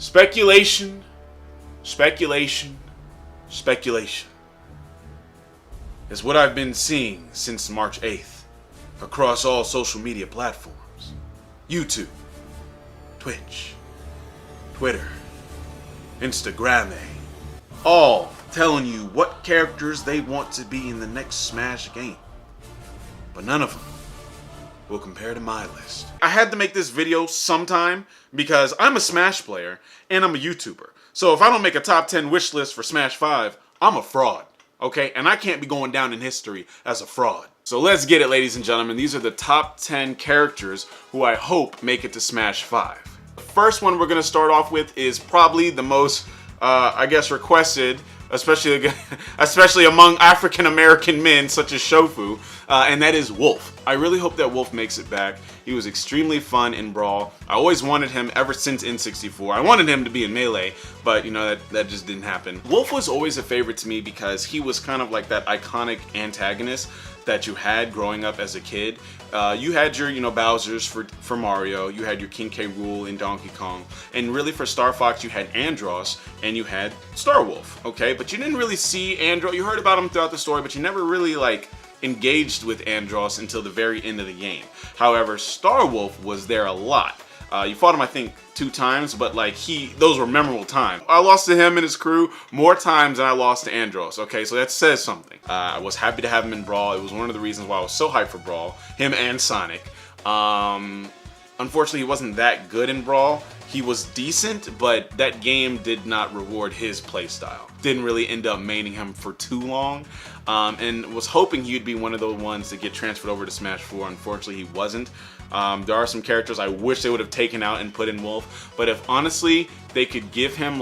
Speculation, speculation, speculation is what I've been seeing since March 8th across all social media platforms. YouTube, Twitch, Twitter, Instagram, all telling you what characters they want to be in the next Smash game. But none of them will compare to my list. I had to make this video sometime because I'm a Smash player and I'm a YouTuber. So if I don't make a top 10 wish list for Smash 5, I'm a fraud, okay? And I can't be going down in history as a fraud. So let's get it, ladies and gentlemen. These are the top 10 characters who I hope make it to Smash 5. The first one we're gonna start off with is probably the most, I guess, requested, especially among African American men such as Shofu, and that is Wolf. I really hope that Wolf makes it back. He was extremely fun in Brawl. I always wanted him ever since N64. I wanted him to be in Melee, but you know, that just didn't happen. Wolf was always a favorite to me because he was kind of like that iconic antagonist that you had growing up as a kid. You had your, Bowser's for Mario, you had your King K. Rool in Donkey Kong, and really for Star Fox you had Andross and you had Star Wolf, okay? But you didn't really see Andross. You heard about him throughout the story, but you never really engaged with Andross until the very end of the game. However, Star Wolf was there a lot. You fought him, I think, 2 times, but those were memorable times. I lost to him and his crew more times than I lost to Andross, okay? So that says something. I was happy to have him in Brawl. It was one of the reasons why I was so hyped for Brawl. Him and Sonic. Unfortunately, he wasn't that good in Brawl. He was decent, but that game did not reward his playstyle. Didn't really end up maining him for too long, and was hoping he'd be one of the ones to get transferred over to Smash 4. Unfortunately, he wasn't. There are some characters I wish they would have taken out and put in Wolf, but if honestly they could give him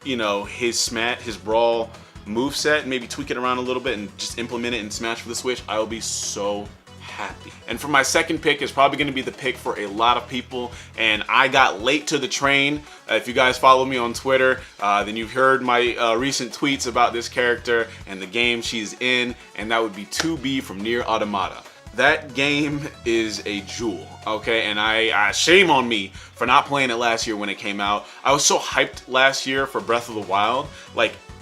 his Brawl moveset, maybe tweak it around a little bit and just implement it in Smash for the Switch, I will be so happy. And for my second pick is probably going to be the pick for a lot of people, and I got late to the train. If you guys follow me on Twitter, then you've heard my recent tweets about this character and the game she's in, and that would be 2B from Nier Automata. That game is a jewel, okay? And I shame on me for not playing it last year when it came out. I was so hyped last year for Breath of the Wild.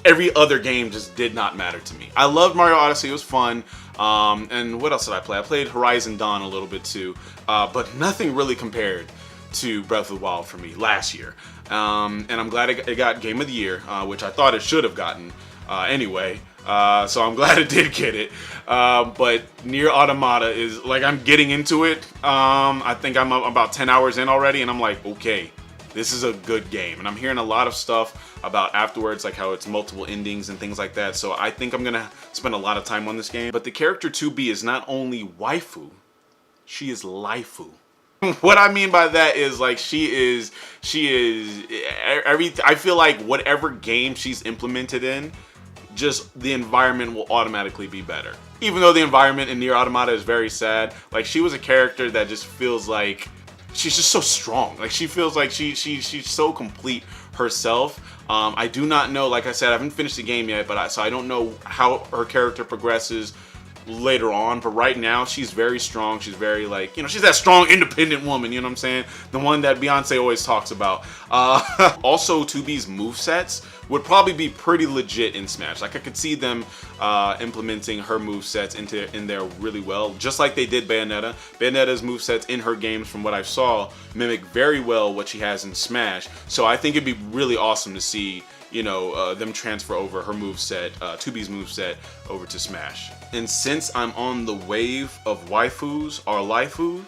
Every other game just did not matter to me. I loved Mario Odyssey, it was fun. And what else did I play? I played Horizon Dawn a little bit too, but nothing really compared to Breath of the Wild for me last year. And I'm glad it got Game of the Year, which I thought it should have gotten anyway. So I'm glad it did get it. But Nier Automata is, I'm getting into it. I think I'm about 10 hours in already, and I'm like, okay, this is a good game. And I'm hearing a lot of stuff about afterwards, how it's multiple endings and things like that. So I think I'm gonna spend a lot of time on this game. But the character 2B is not only waifu, she is lifu. What I mean by that is I feel like whatever game she's implemented in, just the environment will automatically be better. Even though the environment in Nier Automata is very sad, she was a character that just feels like she's just so strong. She feels like she's so complete herself. I do not know, like I said, I haven't finished the game yet, so I don't know how her character progresses later on, but right now she's very strong. She's very she's that strong independent woman, you know what I'm saying? The one that Beyonce always talks about. Also 2B's movesets would probably be pretty legit in Smash. I could see them implementing her movesets in there really well, just like they did Bayonetta. Bayonetta's movesets in her games, from what I saw, mimic very well what she has in Smash. So I think it'd be really awesome to see them transfer over her moveset, 2B's moveset, over to Smash. And since I'm on the wave of waifus or lifu,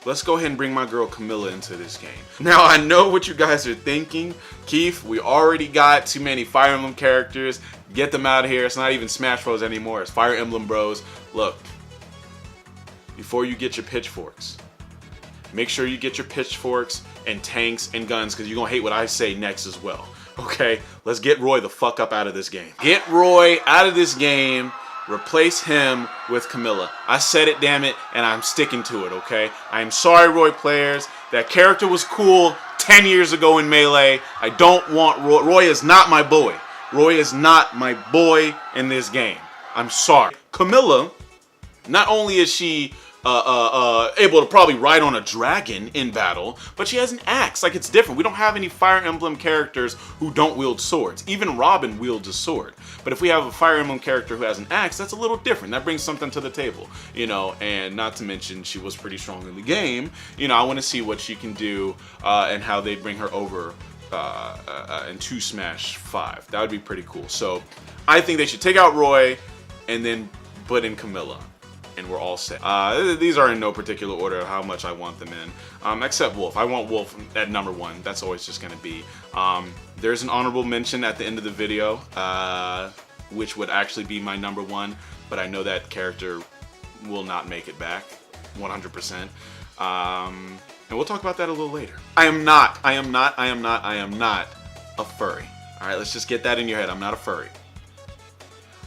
let's go ahead and bring my girl Camilla into this game. Now, I know what you guys are thinking. Keith, we already got too many Fire Emblem characters. Get them out of here. It's not even Smash Bros anymore. It's Fire Emblem Bros. Look, before you get your pitchforks, make sure you get your pitchforks and tanks and guns, because you're going to hate what I say next as well. Okay, let's get Roy the fuck up out of this game. Get Roy out of this game. Replace him with Camilla. I said it, damn it, and I'm sticking to it, okay? I am sorry, Roy players. That character was cool 10 years ago in Melee. I don't want Roy. Roy is not my boy. Roy is not my boy in this game. I'm sorry. Camilla, not only is she able to probably ride on a dragon in battle, but she has an axe. Like, it's different. We don't have any Fire Emblem characters who don't wield swords. Even Robin wields a sword. But if we have a Fire Emblem character who has an axe, that's a little different. That brings something to the table, you know, and not to mention she was pretty strong in the game. You know, I want to see what she can do and how they bring her over into Smash 5. That would be pretty cool. So I think they should take out Roy and then put in Camilla, and we're all set. These are in no particular order of how much I want them in, except Wolf. I want Wolf at number 1. That's always just going to be. There's an honorable mention at the end of the video, which would actually be my number 1, but I know that character will not make it back 100%. And we'll talk about that a little later. I am not a furry. All right, let's just get that in your head. I'm not a furry.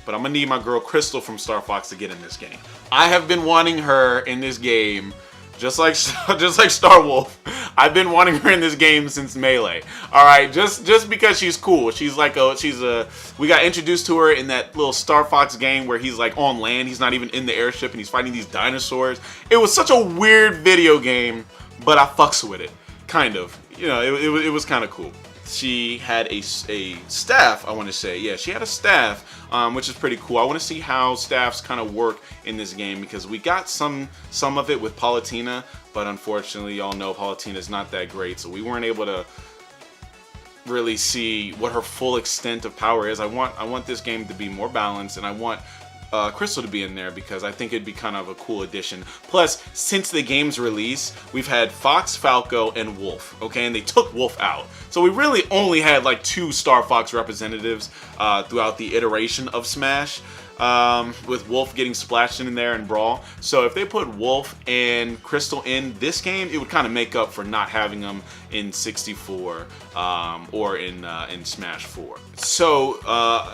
But I'm gonna need my girl Crystal from Star Fox to get in this game. I have been wanting her in this game, just like Star Wolf. I've been wanting her in this game since Melee. All right, just because she's cool. She's a. We got introduced to her in that little Star Fox game where he's like on land. He's not even in the airship, and he's fighting these dinosaurs. It was such a weird video game, but I fucks with it, kind of. You know, it was kind of cool. She had a staff, I want to say. Yeah, she had a staff, which is pretty cool. I want to see how staffs kind of work in this game, because we got some of it with Palutena, but unfortunately, y'all know Palutena is not that great, so we weren't able to really see what her full extent of power is. I want this game to be more balanced, and I want Crystal to be in there because I think it'd be kind of a cool addition. Plus, since the game's release, we've had Fox, Falco, and Wolf, okay? And they took Wolf out. So we really only had like 2 Star Fox representatives throughout the iteration of Smash, with Wolf getting splashed in there in Brawl. So if they put Wolf and Crystal in this game, it would kind of make up for not having them in 64 or in Smash 4. So,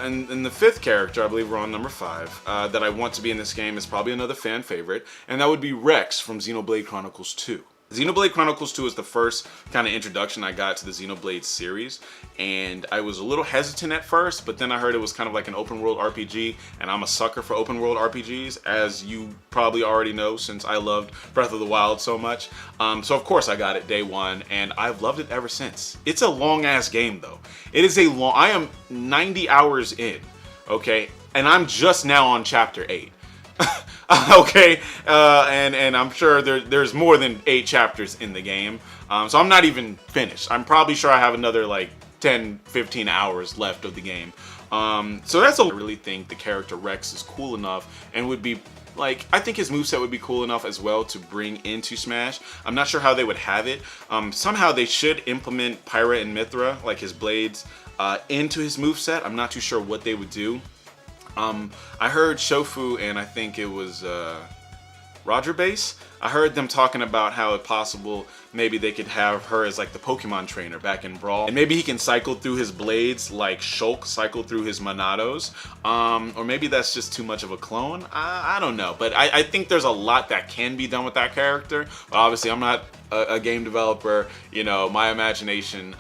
and the 5th character, I believe we're on number 5, that I want to be in this game is probably another fan favorite, and that would be Rex from Xenoblade Chronicles 2. Xenoblade Chronicles 2 is the first kind of introduction I got to the Xenoblade series, and I was a little hesitant at first, but then I heard it was kind of like an open world RPG, and I'm a sucker for open world RPGs, as you probably already know since I loved Breath of the Wild so much. So of course I got it day 1, and I've loved it ever since. It's a long ass game though. It is I am 90 hours in, okay, and I'm just now on chapter 8. Okay, and I'm sure there's more than 8 chapters in the game, so I'm not even finished. I'm probably sure I have another like 10-15 hours left of the game. So I really think the character Rex is cool enough and would be like, I think his moveset would be cool enough as well to bring into Smash. I'm not sure how they would have it. Somehow they should implement Pyra and Mithra, like his blades, into his moveset. I'm not too sure what they would do. I heard Shofu and I think it was Roger Base. I heard them talking about how if possible, maybe they could have her as like the Pokemon trainer back in Brawl. And maybe he can cycle through his blades like Shulk cycled through his Monados. Or maybe that's just too much of a clone. I don't know. But I think there's a lot that can be done with that character. But obviously I'm not a game developer. You know, my imagination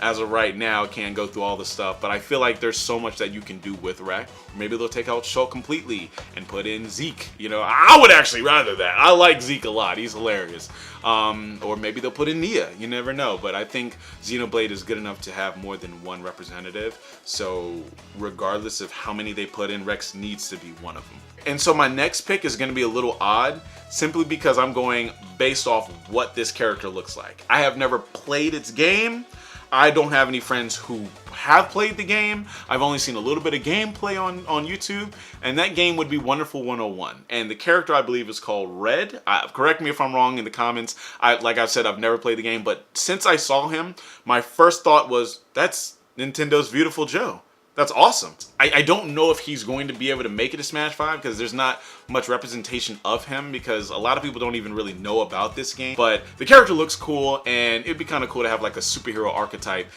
as of right now can't go through all the stuff. But I feel like there's so much that you can do with Rex. Maybe they'll take out Shulk completely and put in Zeke. You know, I would actually rather that. I like Zeke a lot. He's hilarious. Or maybe they'll put in Nia. You never know. But I think Xenoblade is good enough to have more than one representative. So regardless of how many they put in, Rex needs to be one of them. And so my next pick is going to be a little odd, simply because I'm going based off what this character looks like. I have never played its game. I don't have any friends who have played the game. I've only seen a little bit of gameplay on YouTube, and that game would be Wonderful 101. And the character, I believe, is called Red. Correct me if I'm wrong in the comments. Like I said, I've never played the game, but since I saw him, my first thought was, that's Nintendo's Beautiful Joe. That's awesome. I don't know if he's going to be able to make it to Smash 5 because there's not much representation of him, because a lot of people don't even really know about this game. But the character looks cool, and it'd be kind of cool to have like a superhero archetype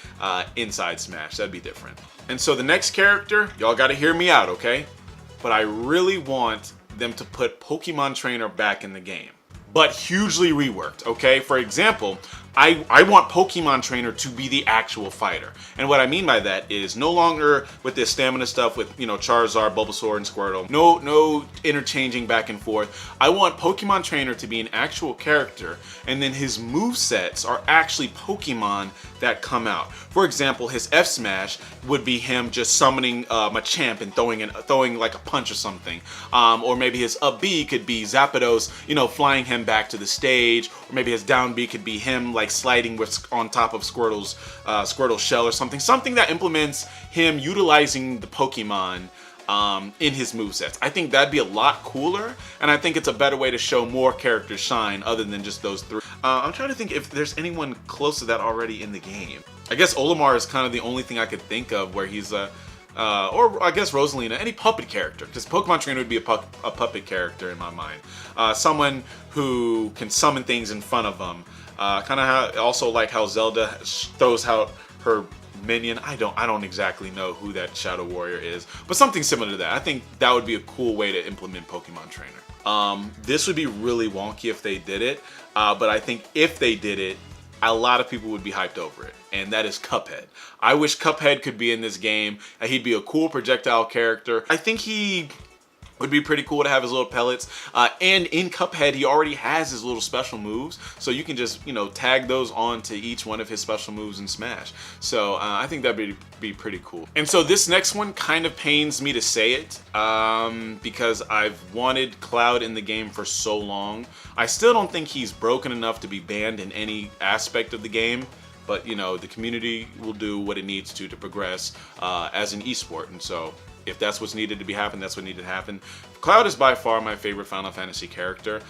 inside Smash. That'd be different. And so the next character, y'all got to hear me out, okay? But I really want them to put Pokemon Trainer back in the game, but hugely reworked, okay? For example, I want Pokemon Trainer to be the actual fighter. And what I mean by that is no longer with this stamina stuff with, you know, Charizard, Bulbasaur, and Squirtle. No interchanging back and forth. I want Pokemon Trainer to be an actual character, and then his movesets are actually Pokemon that come out. For example, his F Smash would be him just summoning Machamp and throwing like a punch or something. Or maybe his up B could be Zapdos, you know, flying him back to the stage. Or maybe his down B could be him like sliding on top of Squirtle's shell or something. Something that implements him utilizing the Pokemon in his movesets. I think that'd be a lot cooler, and I think it's a better way to show more characters shine other than just those three. I'm trying to think if there's anyone close to that already in the game. I guess Olimar is kind of the only thing I could think of where he's or I guess Rosalina, any puppet character, because Pokemon Trainer would be a puppet character in my mind. Someone who can summon things in front of them. Kind of also like how Zelda throws out her minion. I don't exactly know who that Shadow Warrior is, but something similar to that. I think that would be a cool way to implement Pokemon Trainer. This would be really wonky if they did it, but I think if they did it, a lot of people would be hyped over it, and that is Cuphead. I wish Cuphead could be in this game. He'd be a cool projectile character. I think he would be pretty cool to have his little pellets, and in Cuphead he already has his little special moves, so you can just, you know, tag those on to each one of his special moves in Smash. So I think that'd be pretty cool. And so this next one kind of pains me to say it, because I've wanted Cloud in the game for so long. I still don't think he's broken enough to be banned in any aspect of the game, but you know, the community will do what it needs to progress as an esport, and so if that's what's needed to happen, that's what needed to happen. Cloud is by far my favorite Final Fantasy character.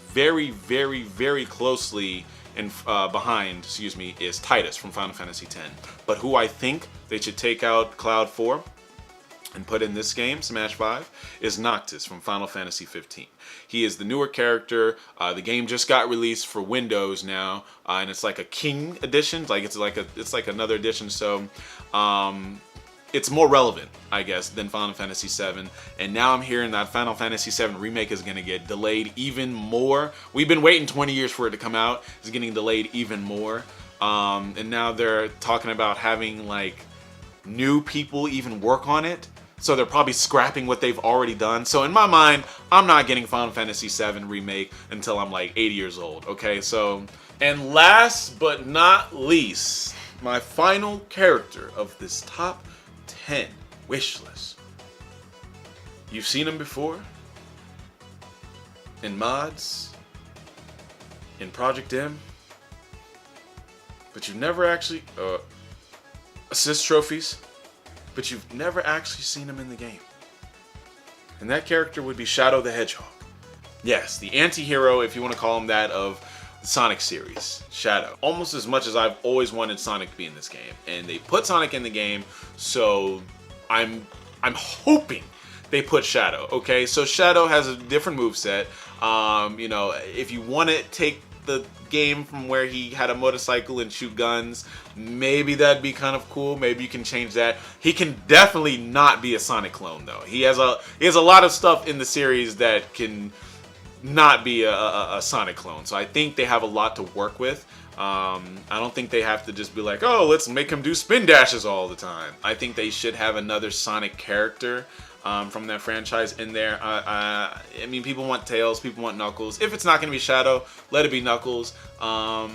Very closely behind, excuse me, is Tidus from Final Fantasy X. But who I think they should take out Cloud for and put in this game, Smash 5, is Noctis from Final Fantasy 15. He is the newer character. The game just got released for Windows now, and it's like a King edition. It's like another edition. So it's more relevant, I guess, than Final Fantasy VII. And now I'm hearing that Final Fantasy VII Remake is going to get delayed even more. We've been waiting 20 years for it to come out. It's getting delayed even more. And now they're talking about having like new people even work on it. So they're probably scrapping what they've already done. So in my mind, I'm not getting Final Fantasy VII Remake until I'm like 80 years old. Okay, so, and last but not least, my final character of this top 10 wish list. You've seen him before in mods, in Project M, but you've never actually assist trophies, but you've never actually seen him in the game. And that character would be Shadow the Hedgehog. Yes, the anti-hero, if you want to call him that, of the Sonic series, Shadow. Almost as much as I've always wanted Sonic to be in this game, and they put Sonic in the game, so I'm hoping they put Shadow. Okay, so Shadow has a different moveset. You know, if you want to take the game from where he had a motorcycle and shoot guns, maybe that'd be kind of cool. Maybe you can change that. He can definitely not be a Sonic clone though. He has a lot of stuff in the series that can not be a Sonic clone. So I think they have a lot to work with. I don't think they have to just be like, oh, let's make him do spin dashes all the time. I think they should have another Sonic character from that franchise in there. I mean, people want Tails, people want Knuckles. If it's not going to be Shadow, let it be Knuckles. I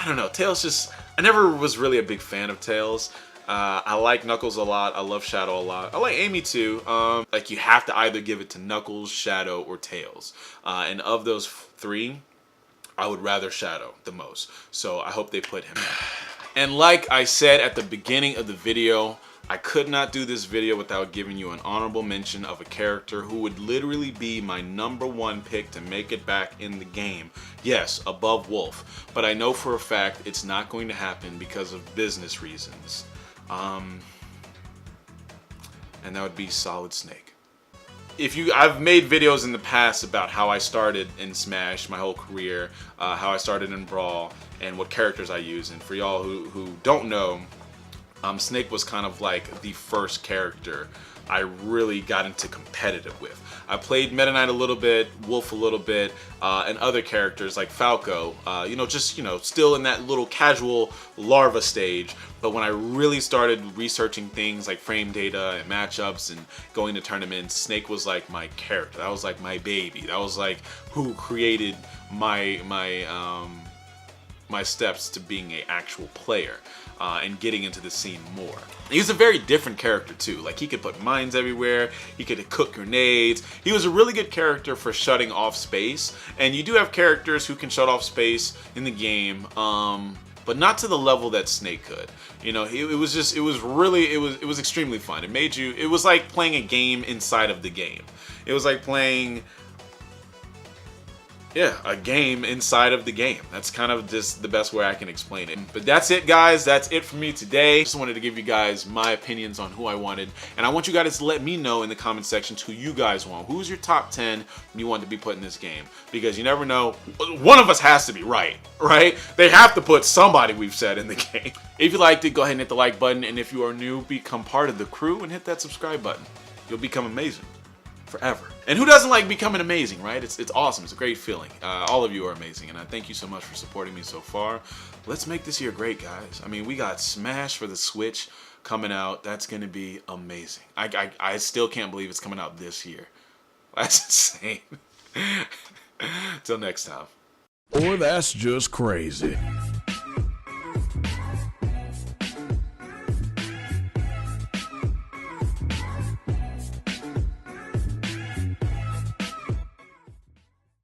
don't know, Tails just, I never was really a big fan of Tails. I like Knuckles a lot. I love Shadow a lot. I like Amy too. Like, you have to either give it to Knuckles, Shadow, or Tails. And of those three, I would rather Shadow the most. So I hope they put him in. And like I said at the beginning of the video, I could not do this video without giving you an honorable mention of a character who would literally be my #1 pick to make it back in the game. Yes, above Wolf. But I know for a fact it's not going to happen because of business reasons. And that would be Solid Snake. I've made videos in the past about how I started in Smash, my whole career, how I started in Brawl, and what characters I use. And for y'all who don't know, Snake was kind of like the first character I really got into competitive with. I played Meta Knight a little bit, Wolf a little bit, and other characters like Falco, still in that little casual larva stage. But when I really started researching things like frame data and matchups and going to tournaments, Snake was like my character. That was like my baby. That was like who created my steps to being an actual player. And getting into the scene more. He's a very different character too. Like, he could put mines everywhere, he could cook grenades. He was a really good character for shutting off space, and you do have characters who can shut off space in the game, but not to the level that Snake could. You know, it was extremely fun. It was like playing a game inside of the game. It was like playing a game inside of the game. That's kind of just the best way I can explain it. But that's it, guys. That's it for me today. Just wanted to give you guys my opinions on who I wanted. And I want you guys to let me know in the comment sections who you guys want. Who's your top 10 you want to be put in this game? Because you never know. One of us has to be right? They have to put somebody we've said in the game. If you liked it, go ahead and hit the like button. And if you are new, become part of the crew and hit that subscribe button. You'll become amazing. Forever. And who doesn't like becoming amazing, right? It's awesome. It's a great feeling. All of you are amazing, and I thank you so much for supporting me so far. Let's make this year great, guys. I mean, we got Smash for the Switch coming out. That's going to be amazing. I still can't believe it's coming out this year. That's insane. Till next time. Or that's just crazy.